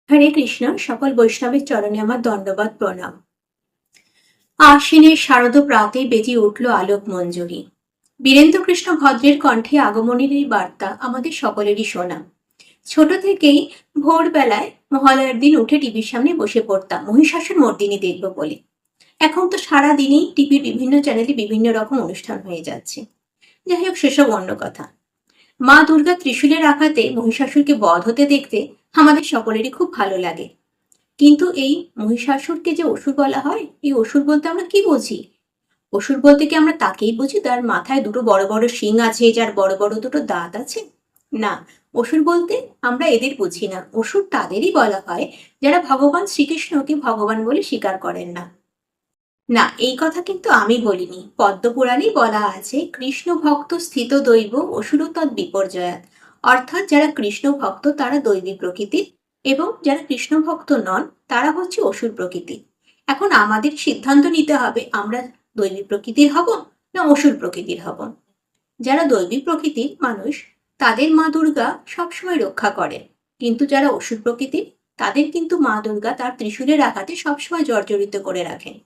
হরে কৃষ্ণ। সকল বৈষ্ণবের চরণে আমার দণ্ডবাদ প্রণাম। আশ্বিনের শারদ প্রাতে বেজে উঠল আলোক মঞ্জুরি। বীরেন্দ্র কৃষ্ণ ভদ্রের কণ্ঠে আগমনের এই বার্তা আমাদের সকলেরই শোনা। ছোট থেকেই ভোরবেলায় মহালয়ার দিন উঠে টিভির সামনে বসে পড়তাম মহিষাসুর মর্দিনী দেখব বলে। এখন তো সারা দিনই টিভির বিভিন্ন চ্যানেলে বিভিন্ন রকম অনুষ্ঠান হয়ে যাচ্ছে। যাই হোক, সেসব অন্য কথা। মা দুর্গা ত্রিশূলের আঘাতে মহিষাসুরকে বধ হতে দেখতে আমাদের সকলেরই খুব ভালো লাগে। কিন্তু এই মহিষাসুরকে যে অসুর বলা হয়, এই অসুর বলতে আমরা কি বুঝি? অসুর বলতে কি আমরা তাকেই বুঝি যার মাথায় দুটো বড় বড় শিং আছে, যার বড় বড় দুটো দাঁত আছে? না, অসুর বলতে আমরা এদের বুঝি না। অসুর তাদেরই বলা হয় যারা ভগবান শ্রীকৃষ্ণকে ভগবান বলে স্বীকার করেন না। না, এই কথা কিন্তু আমি বলিনি, পদ্মপুরাণেই বলা আছে, কৃষ্ণ ভক্ত স্থিত দৈব অসুর তৎ বিপর্যয়াৎ। অর্থাৎ যারা কৃষ্ণ ভক্ত তারা দৈবী প্রকৃতির, এবং যারা কৃষ্ণ ভক্ত নন তারা হচ্ছে অসুর প্রকৃতি। এখন আমাদের সিদ্ধান্ত নিতে হবে, আমরা দৈবী প্রকৃতির হব না অসুর প্রকৃতির হব। যারা দৈবী প্রকৃতির মানুষ তাদের মা দুর্গা সবসময় রক্ষা করেন, কিন্তু যারা অসুর প্রকৃতির তাদের কিন্তু মা দুর্গা তার ত্রিশূলের আঘাতে সবসময় জর্জরিত করে রাখেন।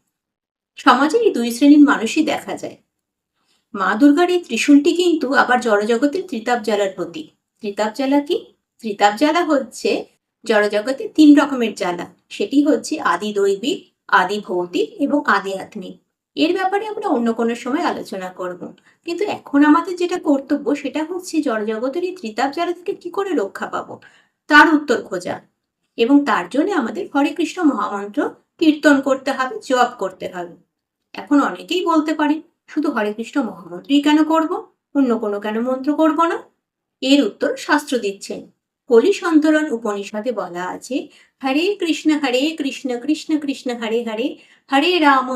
সমাজে এই দুই শ্রেণীর মানুষই দেখা যায়। মা দুর্গার এই ত্রিশূলটি কিন্তু আবার জড়জগতের ত্রিতাপ জ্বালার প্রতীক। ত্রিতাপ জ্বালা কি? ত্রিতাপ জ্বালা হচ্ছে জড়জগতে তিন রকমের জ্বালা। সেটি হচ্ছে আদি দৈবিক, আদি ভৌতিক এবং আদি আত্মিক। এর ব্যাপারে আমরা অন্য কোনো সময় আলোচনা করব। কিন্তু এখন আমাদের যেটা কর্তব্য সেটা হচ্ছে জড়জগতের এই ত্রিতাপ জ্বালা থেকে কি করে রক্ষা পাবো তার উত্তর খোঁজা। এবং তার জন্য আমাদের হরে কৃষ্ণ মহামন্ত্র কীর্তন করতে হবে, জপ করতে হবে। এখন অনেকেই বলতে পারেন, শুধু হরে কৃষ্ণ মহামন্ত্রই কেন করব, অন্য কোনো কেন মন্ত্র করব না? এর উত্তর শাস্ত্র দিচ্ছেন। কলি সন্তরণ উপনিষদে বলা আছে, হরে কৃষ্ণ কৃষ্ণ কৃষ্ণ হরে হরে, হরে রাম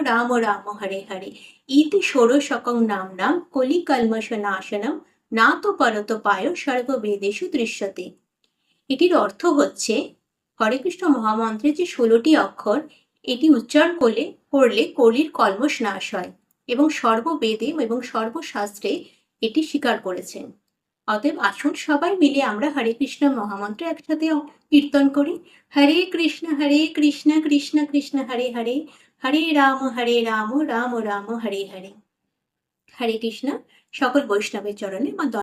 রাম রাম হরে হরে, ইতি ষোড়শকং নাম নাম কলি কলমশ নাশনম, না তো পরত পায় সর্ববেদেষু দৃশ্যতে। এটির অর্থ হচ্ছে, হরে কৃষ্ণ মহামন্ত্রের যে 16টি অক্ষর, এটি উচ্চারণ করলে কলির কলমশ নাশ হয়, এবং সর্ববেদে এবং সর্বশাস্ত্রে এটি স্বীকার করেছেন। অতএব আসুন সবাই মিলে আমরা হরে কৃষ্ণ মহামন্ত্র একসাথে কীর্তন করি। হরে কৃষ্ণ কৃষ্ণ কৃষ্ণ হরে হরে, হরে রাম রাম রাম হরে হরে। হরে কৃষ্ণ। সকল বৈষ্ণবের চরণে আমার